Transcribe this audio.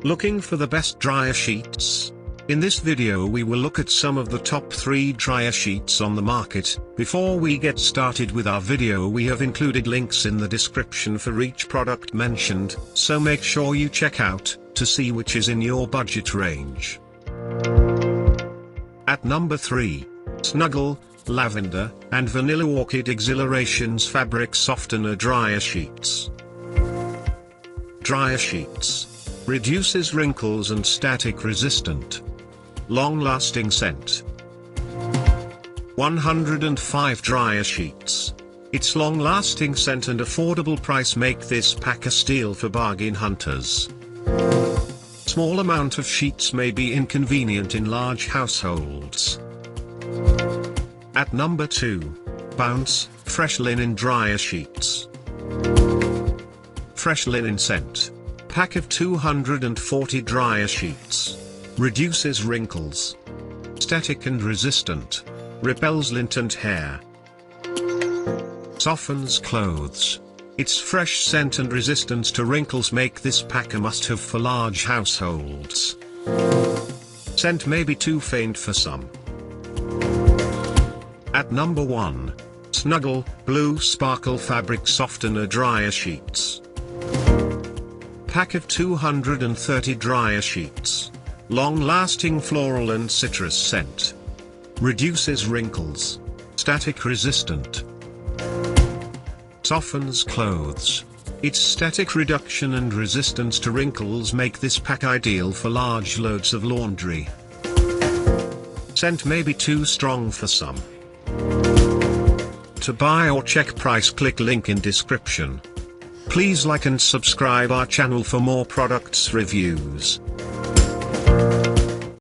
Looking for the best dryer sheets? In this video we will look at some of the top 3 dryer sheets on the market. Before we get started with our video, we have included links in the description for each product mentioned, so make sure you check out to see which is in your budget range. At number 3, Snuggle, Lavender, and Vanilla Orchid Exhilarations Fabric Softener Dryer Sheets. Dryer sheets. Reduces wrinkles and static resistant. Long-lasting scent. 105 dryer sheets. Its long-lasting scent and affordable price make this pack a steal for bargain hunters. Small amount of sheets may be inconvenient in large households. At number 2, Bounce, Fresh Linen Dryer Sheets. Fresh linen scent. Pack of 240 dryer sheets. Reduces wrinkles. Static and resistant. Repels lint and hair. Softens clothes. Its fresh scent and resistance to wrinkles make this pack a must-have for large households. Scent may be too faint for some. At number 1, Snuggle, Blue Sparkle Fabric Softener Dryer Sheets. Pack of 230 dryer sheets. Long-lasting floral and citrus scent. Reduces wrinkles. Static resistant. Softens clothes. Its static reduction and resistance to wrinkles make this pack ideal for large loads of laundry. Scent may be too strong for some. To buy or check price, click link in description. Please like and subscribe our channel for more products reviews.